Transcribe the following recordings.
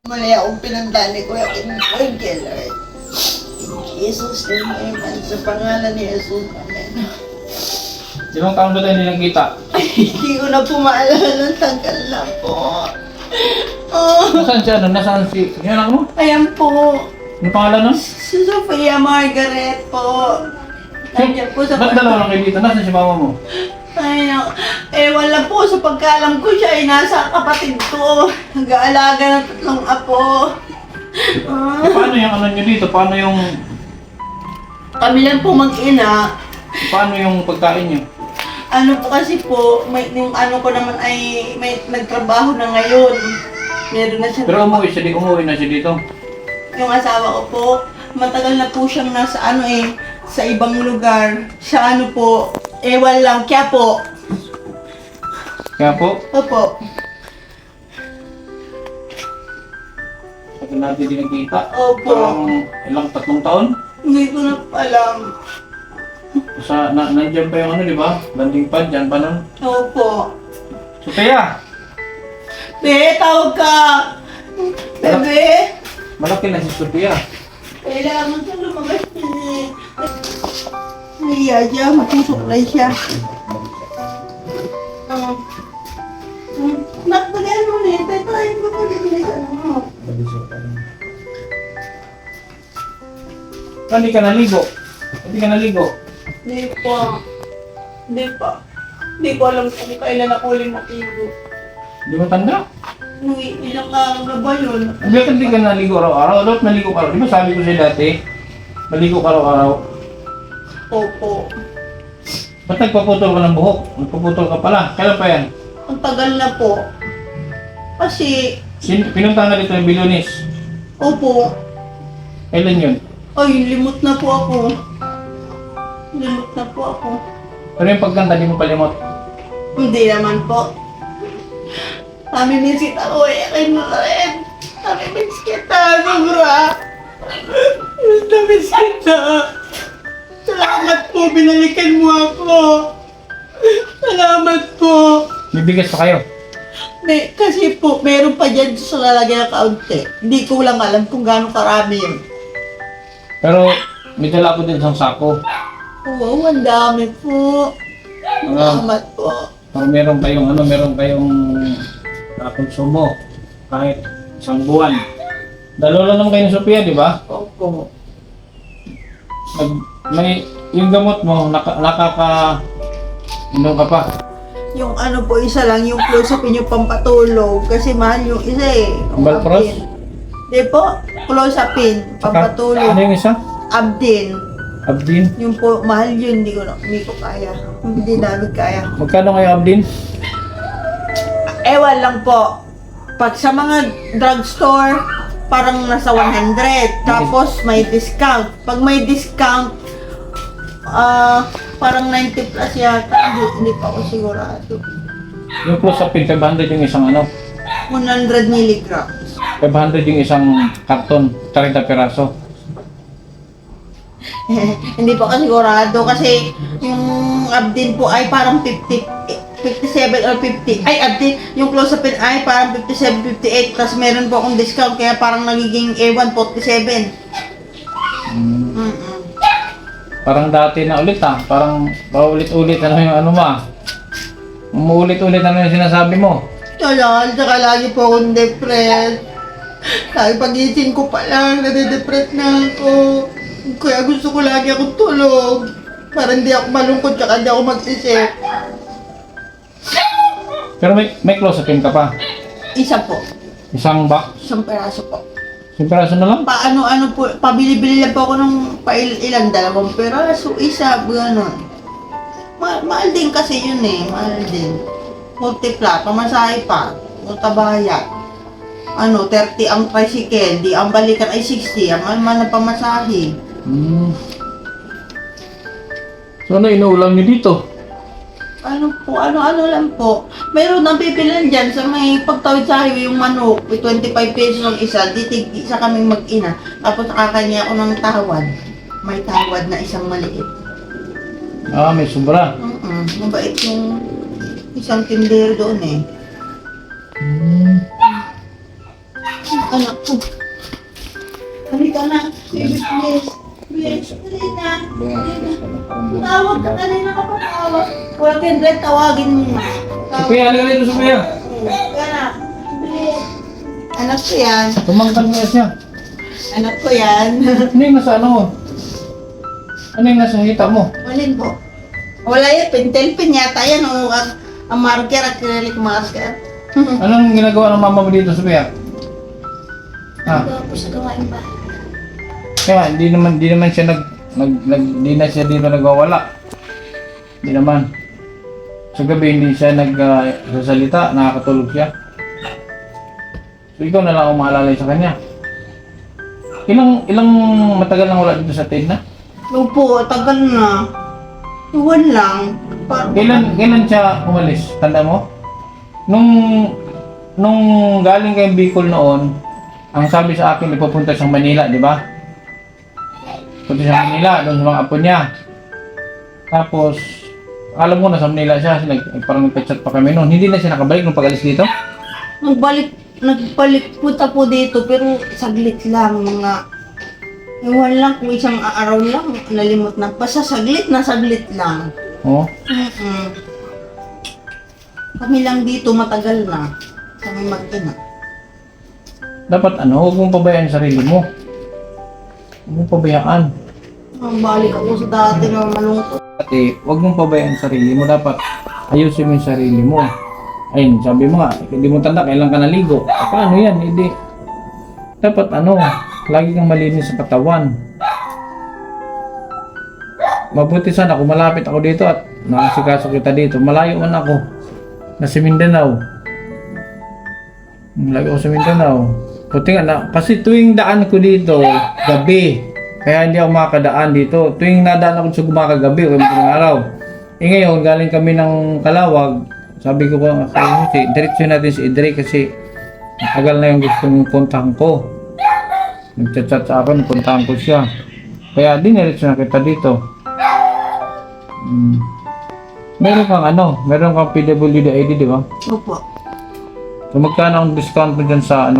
Mali akong pinandali ko yung killer. In Jesus name, amen. Sa pangalan ni Jesus, amen. Ilang taon ba tayo hindi nagkita? Hindi ko na po maalala, tanggal na po. Oh, Nasaan siya? Nasaan si... Yung anak mo? ayan po. Ano pangalan nun? Si Sofia Margaret po. Nandiyan po sa Ba't dalawa lang kayo dito? Nasaan si mama mo? Ay, wala po. Sa pagkaalam ko siya ay nasa kapatid ko. Nag-aalaga ng 3 apo. Paano yung ano nyo dito? Paano yung... Kami lang po mag-ina. Paano yung pagkain nyo? Ano po kasi po, yung ano ko naman ay may nagtrabaho na ngayon. Meron na siya. Pero umuwi na siya dito. Yung asawa ko po, matagal na po siyang nasa sa ibang lugar. Sa ano po, ewan lang, kaya po. Kaya po, Opo. sabi natin hindi nagkita. Opo. Parang ilang 3 taon? Hindi ko na alam. Nandiyan pa yung ano, di ba? Landing pad, dyan pa nun. Opo. Sophia! Be, tawag ka! Bebe! Malaki na si Sophia. Kailangan siya lumabas niya. Nahiya siya, matusok na siya. Nakbagyan mo na yun, tayo mo pa rin mo. Hindi ka naligo. Hindi ka naligo. Hindi pa. Hindi pa. Hindi ko alam kung kailan ako uling matigo. Hindi mo tanda. Ilang araw na ba yun? Bakit hindi ka naligo araw-araw? Dapat naligo ka araw. Di ba sabi ko sa'yo dati? Maligo ka araw-araw. Opo. Ba't nagpaputol ka ng buhok? Nagpaputol ka pala. Kailan pa yan? Ang tagal na po. Kasi, Pinunta na dito yung Bilonis. opo. Kailan yun? Ay, limot na po ako. Limot na po ako. Pero yung pagkanta, di mo palimot. Hindi naman po. Namimiss kita ko eh. Akin mo na rin. Namimiss kita. Sobra. Namimiss kita. Salamat po. Binalikan mo ako. Salamat po. Bibigas pa kayo. Kasi po, meron pa dyan sa lalagyan ng kaunti. Hindi ko lang alam kung gaano karami yun. Pero may dala ko din isang sako. Oo, ang dami po. Salamat po. Parang meron kayong konsumo kahit isang buwan. Dalawa lang naman kayo ni Sophia, di ba? Opo. Yung gamot mo, inom ka pa. Yung ano po, isa lang, yung close-upin yung pampatulog. Kasi mahal yung isa eh. Yung Balpros? Abdin. Di po, close-upin, pampatulog. Ano yung isa? Abdin. Abdin? Yung po, mahal yun, hindi ko kaya. Hindi namin kaya. Magkano kayo Abdin? Ewan lang po. Pag sa mga drugstore, parang nasa 100. Tapos may discount. Pag may discount, parang 90 plus yata. Hindi pa ako sigurado. Yung close-upin, 500 yung isang 100 milligrams. 500 yung isang karton, 30 piraso. Hindi pa ako sigurado kasi yung Abdin po ay parang 57 or 50. Ay, Abdin, yung close-upin ay parang 57, 58. Tapos meron po akong discount kaya parang nagiging A1, 47. Parang dati na ulit parang paulit-ulit yung ano ma. Umuulit-ulit yung sinasabi mo. Kaya, saka lagi po akong depressed. Lagi pagising ko pa lang, nade-depress na ako. Kaya gusto ko lagi akong tulog. Para hindi ako malungkot, tsaka hindi ako mag-isip. Pero may close-upin ka pa. Isa po. Isang box. Isang peraso po. Isang piraso na lang. Paano po, pabili-bili lang po ako ng ilang 2 peraso, isa, gano'n. Mahal din kasi yun eh, mahal din. Multipla, pamasahe pa, mutabayat. 30 ang tricycle, di ang balikan ay 60, ang mahal na pamasahe. So ano inuulam niyo dito? Ano lang po. Mayroon nang bibilan dyan sa may pagtawid sa highway yung manok. May 25 pesos ang isa. Isa kaming mag-ina. Tapos nakakanya ako ng tawad. May tawad na isang maliit. May sobra. Mabait yung isang tindero doon eh. Anak ko. Halika na. Please, please. Please, dali na. Tawag ka, dali na kapag tawag. Kuya Kindred, tawagin mo na. Sophia, halika dito, Sophia. Anak, please. Anak ko yan. Tumangkan mo siya. Anak ko yan. Ano yung nasa ano mo? Ano yung nasa hita mo? Malin po. Wala yan, pentel-pen yata yan. O, ang marker, acrylic marker. Anong ginagawa ng mama mo dito, Sophia? Ha? Gawa po sa gawain ba? Kaya hindi naman siya hindi na siya dito nagwawala. Hindi naman. Sa gabi hindi siya nagsasalita, nakakatulog siya. So ikaw na lang ang maalalay sa kanya. Ilang matagal nang wala dito sa Tina? Opo, tagal na. Iwan lang. Kailan siya umalis? Tanda mo? Nung galing kay Bicol noon, ang sabi sa akin ipupunta siyang Manila, di ba? Punta siya Manila, doon sa mga apo niya. Tapos, alam mo na sa Manila siya, parang nagpa-chat pa kami noon. Hindi na siya nakabalik nung pag-alis dito? Nagbalik punta po dito, pero saglit lang, mga iwan lang kung isang araw lang, nalimot na. Basta saglit lang. Oo. Kami lang dito, matagal na. Kami mag-ina. Dapat huwag mong pabayaan yung sarili mo. Huwag mong pabayaan. Balik ako sa dati na malungkot. Ate, huwag mong pabayaan yung sarili mo. Dapat ayusin mo yung sarili mo. Ayun, sabi mo nga, hindi mo tanda, kailan ka naligo. Paano yan? Hindi. Dapat lagi kang malinis sa katawan. Mabuti sana kung malapit ako dito at nakasikaso kita dito. Malayo man ako. Nasa Mindanao. Malayo ako sa Mindanao. Puti nga kasi tuwing daan ko dito, gabi. Kaya hindi ako makakadaan dito. Tuwing nadaan ako sa gumakagabi o yung araw. Ngayon, galing kami ng Kalawag. Sabi ko diretso natin si Idre kasi matagal na yung gusto mong puntahan ko. Nagchat-chat sa akin, puntahan ko siya. Kaya diniretso na kita dito. Meron kang PWD ID, di ba? Opo. So magkano ang discount mo dyan sa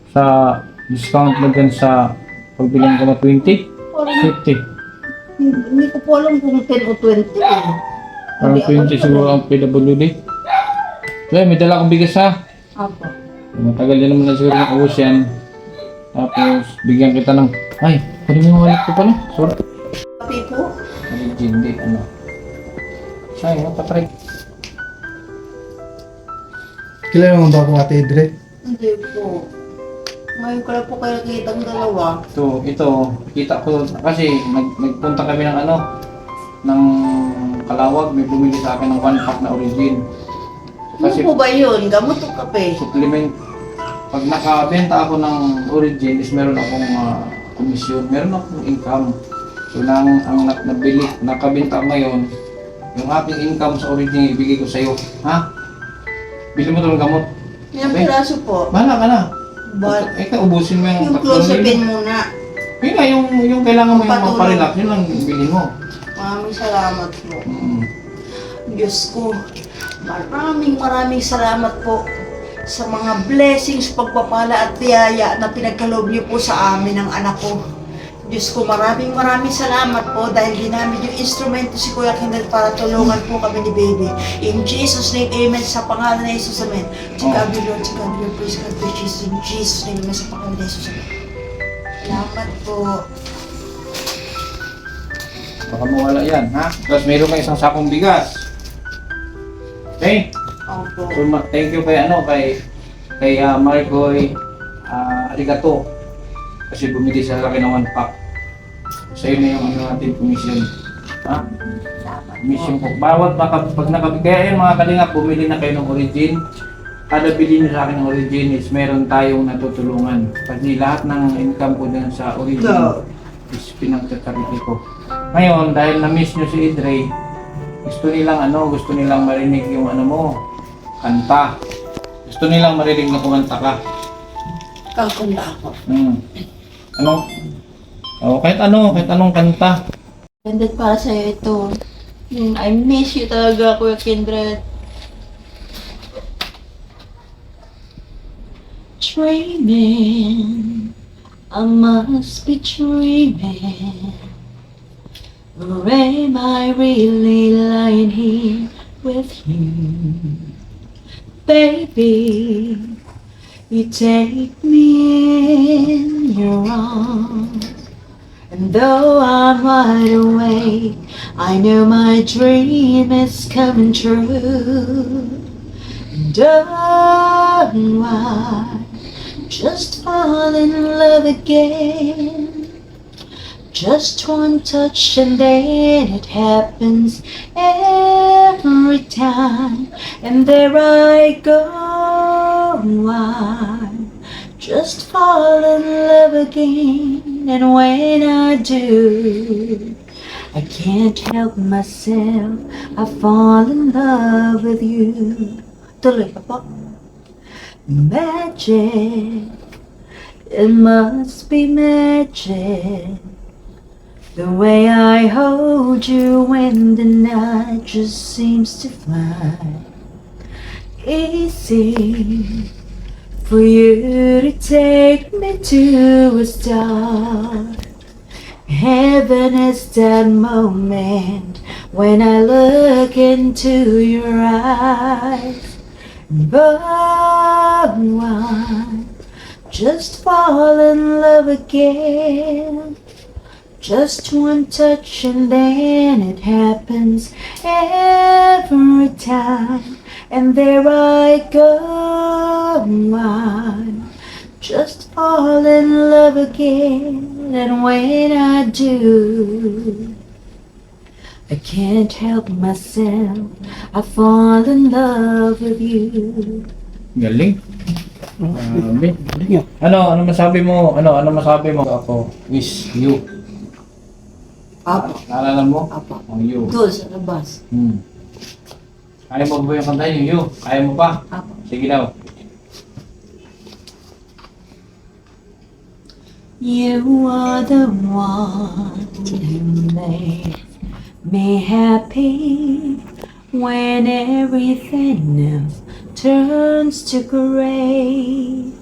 sa discount mo dyan sa pagbilang ko na 20? 50? Hindi ko po alam kung 10 o 20. Parang 20 siguro ang PWD. So may dala akong bigas ha. Opo. Matagal din naman na siguro ng ubos yan. Tapos bigyan kita ng pwede mo wallet ko pala. Sorry. Pati po. Hindi, sayang, patry. Kilala mo ba akong Ate Idre? Hindi po. Ngayon ko lang po kayo nakita ang dalawa. Ito, kita ko kasi nagpunta kami ng ng Kalawag, may bumili sa akin ng 1 pack na origin. Ano po ba yun? Gamot o kape? Supplement. Pag nakabenta ako ng origin is meron akong komisyon, meron akong income. So ang nakabenta ko ngayon, yung ating income sa origin ibigay ko sa iyo. Ha? Bili mo 'tong gamot. Ilang Okay. piraso po? Bahala ka na. But, Ubusin mo yung yung clozapine muna. Yun nga, yung kailangan mo yung Patulog. magpa-relax, yun lang bili mo. Maraming salamat po. Mm. Diyos ko, maraming salamat po sa mga blessings, pagpapala at biyaya na pinagkaloob niyo po sa amin ng anak ko. Diyos ko, maraming salamat po dahil ginamit yung instrumento si Kuya Kindred para tulungan po kami ni Baby. In Jesus' name, Amen. Sa pangalan ni Jesus, Amen. To God be Lord, to God be Lord, praise God, praise Jesus. In Jesus' name, Amen. Sa pangalan ni Jesus, Amen. Salamat po. Baka mawala yan, ha? Tapos mayroon kang isang sakong bigas. Okay? Opo. So, thank you kay Marcoy Arigato. Kasi bumili sa laki ng 1 pack. Sa'yo na yung natin commission. Ha? Commission po. Bawat pag kaya yun mga kalingap, bumili na kayo ng origin. Kada bili nyo sa akin ng origin is meron tayong natutulungan. Kasi lahat ng income ko dyan sa origin is pinagtatariti ko. Ngayon, dahil na-miss nyo si Idre, gusto nilang marinig yung mo, kanta. Gusto nilang marinig na kumanta ka. Kakunda ako. Kahit anong kanta. Kindred, para sa'yo ito. I miss you talaga, Kuya Kindred. dreaming, I must be dreaming. Or am I really lying here with you? Baby, you take me in your arms. And though I'm wide awake, I know my dream is coming true. And oh, I just fall in love again. Just one touch and then it happens every time. And there I go, I just fall in love again. And when I do, I can't help myself, I fall in love with you. Tuloy ka po. Magic, it must be magic. The way I hold you when the night just seems to fly. Easy for you to take me to a star. Heaven is that moment when I look into your eyes. But I just fall in love again. Just one touch and then it happens every time. And there I go, I just fall in love again. And when I do, I can't help myself, I fall in love with you. Galing. Grabe. Ano masabi mo? Ano masabi mo? Ako, wish you. Apo. Naalala mo? Apo. Ang you. Doon sa labas. Kaya mo ba yung kanta yung you? Kaya mo pa? Apo. Sige daw. You are the one who made me happy when everything else turns to gray.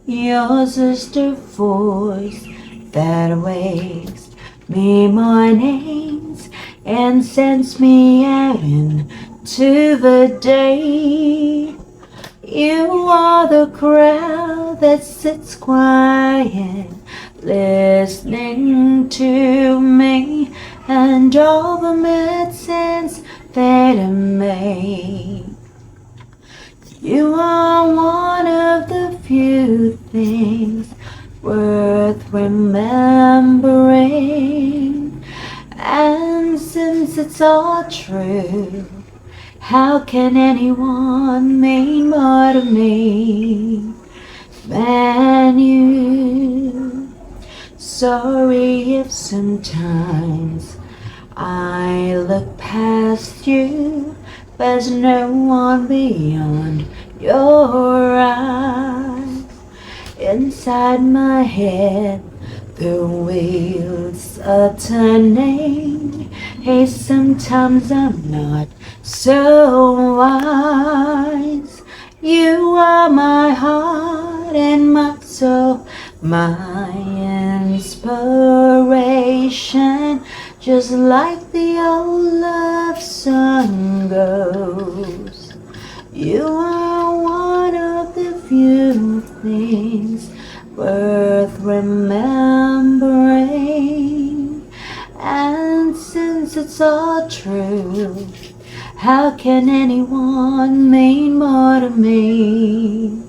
Yours is the voice that wakes me mornings and sends me out into the day. You are the crowd that sits quiet, listening to me and all the medicines that I make. You are one of the few things worth remembering. And since it's all true, how can anyone mean more to me than you? Sorry if sometimes I look past you. There's no one beyond your eyes. Inside my head, the wheels are turning. Hey, sometimes I'm not so wise. You are my heart and my soul, my inspiration. Just like the old love song goes. You are one of the few things worth remembering. And since it's all true, how can anyone mean more to me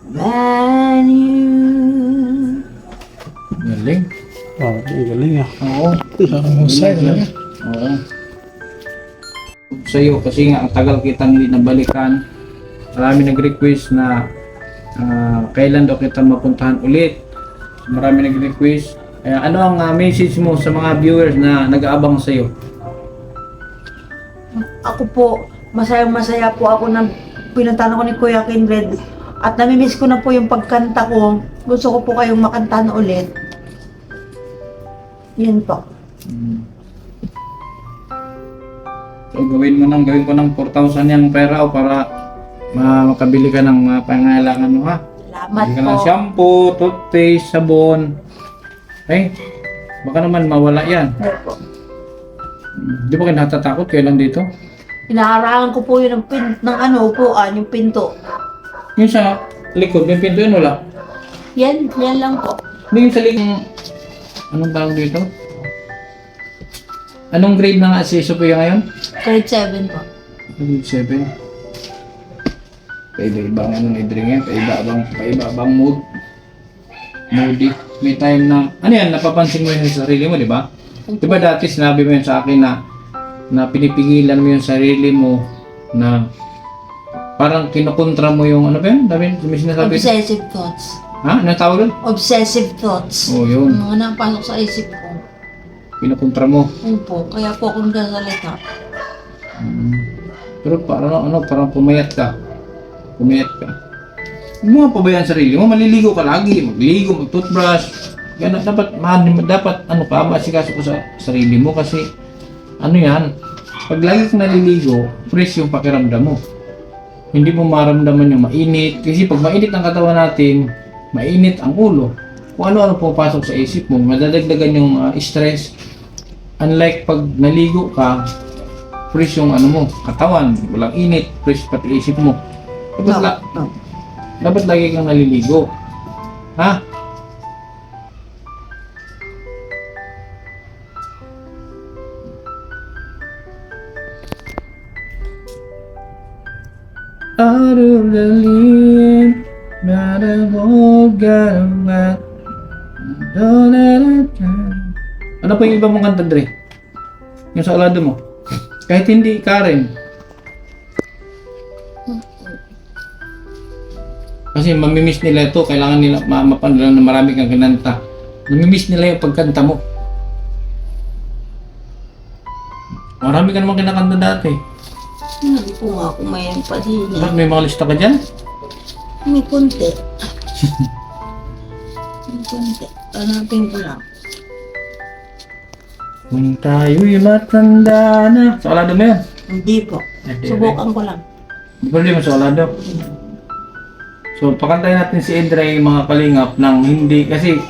than you? Galing. Galing ah. Oo. Husay talaga. Oo. Sa'yo, kasi nga ang tagal kitang hindi nabalikan. Marami nag-request na kailan daw kita mapuntahan ulit. Marami nag-request. Ano ang message mo sa mga viewers na nag-aabang sa'yo? Ako po, masayang-masaya po ako na pinuntahan ako ni Kuya Kindred. At namimiss ko na po yung pagkanta ko. Gusto ko po kayong makantahan ulit. Yan po. So gawin ko ng 4,000 yung pera o para makabili ka ng pangailangan mo ha. Salamat Bili ka po. ng shampoo, toothpaste, sabon. Okay? Baka naman mawala yan. Hindi po. Di ba kayo natatakot kayo lang dito? Hinaharangan ko po yun ng upuan, yung pinto. Yung sa likod, may pinto yun wala. Yan lang po. Hindi yung sa likod. Anong tawag dito? Anong grade na nga si Sophia ngayon? Grade 7 po. Grade 7. Paiba-ibang ano ni Dring yan? Paiba-ibang mood. Moody. May time na, ano yan, napapansin mo yun sa sarili mo, di ba? Di ba dati sinabi mo yun sa akin na pinipigilan mo yung sarili mo na parang kinukontra mo yung, ano ba yun? Dami, may sinasabi. Obsessive thoughts. Ha? Anong tawag doon? Obsessive thoughts. Oo, yun. Mga napasok sa isip ko. Kinukontra mo. Yun po. Kaya po akong nagsasalita. Pero parang parang pumayat ka. Pumayat ka. Huwag mo nga pabayaan sarili mo, maliligo ka lagi, magligo, mag-toothbrush. Ganun, dapat masikaso ko sa sarili mo kasi ano yan, pag lagi kang naliligo, fresh yung pakiramdam mo. Hindi mo maramdaman yung mainit, kasi pag mainit ang katawan natin, mainit ang ulo. Kung ano-ano pupasok sa isip mo, madadagdagan yung stress. Unlike pag naligo ka, fresh yung ano mo, katawan, walang init, fresh pati isip mo. Dapat lagi kang naliligo. Ha? Out of the lean, not a whole got a mat. Don't let it down. Ano pa yung iba mong kanta, Dre? Yung sa alado mo? Kahit hindi Karen. Kasi mamimiss nila ito, kailangan nila mapanood na marami kang kinanta. Mamimiss nila yung pagkanta mo. Marami ka naman kinakanta dati. Hindi po nga ako may pa din. Bakit may mga lista ka dyan? May konti. May konti. Hanapin ko lang. Kung tayo'y matanda na. Sa alado mo yan? Hindi po. Subukan ko lang. Di ba rin mo sa alado? So, pakantayin natin si Edray, mga kalingap, ng hindi, kasi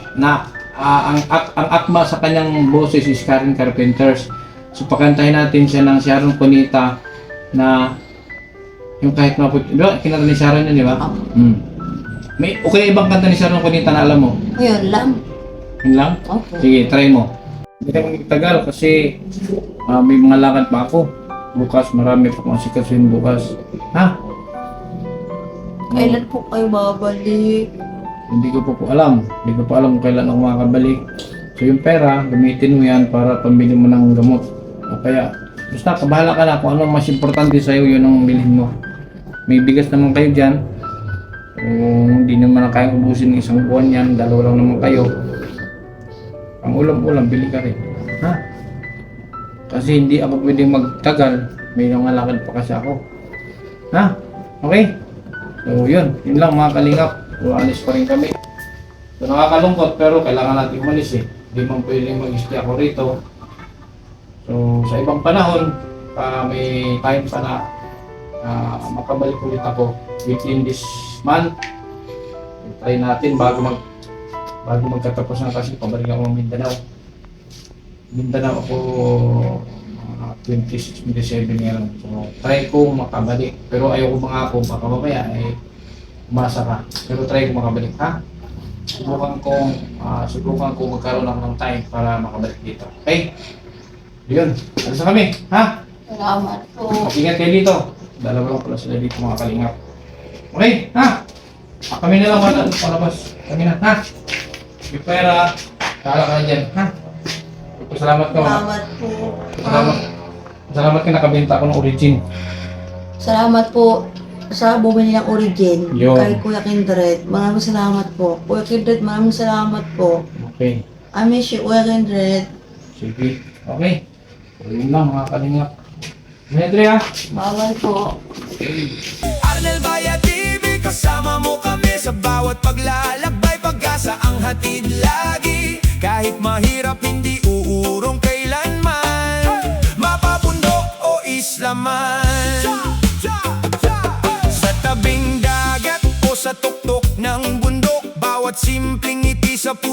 ang akma sa kanyang boses is Karen Carpenters. So, pakantayin natin siya ng Sharon Cunita na yung kahit maputi. Di ba? Kinanta ni Sharon yun, di ba? May okay ibang kanta ni Sharon Cunita na alam mo? Ayun lang. Yun lang? Opo. Sige, try mo. Hindi naman magtagal kasi may mga lakad pa ako. Bukas, marami pa kong sikasuhin bukas. Ha? Kailan po kayo babalik? Hindi ko po alam. Hindi ko pa alam kung kailan ako makakabalik. So yung pera, gamitin mo yan para pambili mo ng gamot. O kaya, basta kabahala ka na kung ano mas importante sa'yo, yun ang bilhin mo. May bigas naman kayo dyan. Kung hindi naman na kayang ubusin ng isang buwan yan, dalawa lang naman kayo. Ang ulam-ulam, bili ka rin. Ha? Kasi hindi ako pwedeng magtagal. May nangalakad pa kasi ako. Ha? Okay? So yun lang mga kalingap. So alis pa rin kami. So nakakalungkot pero kailangan natin umalis eh. Hindi man pwedeng mag-stay ako rito. So sa ibang panahon, may time pa na makabalik ulit ako within this month. Try natin bago magkatapos na kasi pabalik ako ng Mindanao. Mindanao ako 26, 27 ngayon. So, try ko makabalik. Pero ayoko mangako, baka mamaya umasa ka. Pero try ko makabalik, ha? Subukan ko magkaroon ako ng time para makabalik dito. Okay? Yun. Alas na kami, ha? Salamat po. Ingat kayo dito. Dalawa lang pala sila dito mga kalingap. Okay, ha? Kami na lang wala palabas. Kami na, ha? May pera. Kala ka na dyan, ha? Salamat ka. Salamat po. Salamat ka nakabenta ako ng origin. Salamat po sa bumili ng origin. Yo. Kay Kuya Kindred. Maraming salamat po. Kuya Kindred, maraming salamat po. Okay. I miss you, Kuya Kindred. Sige. Okay. So, yun lang mga kalingap. Medre, ha? Bawal po. Arnel Maya TV, kasama mo kami sa bawat paglalakbay, pag-asa ang hatid lagi. Kahit mahirap, hindi uurong kailanman, mapapundok o isla man. Sa tabing dagat o sa tuktok ng Bawat simpleng ngiti sa puso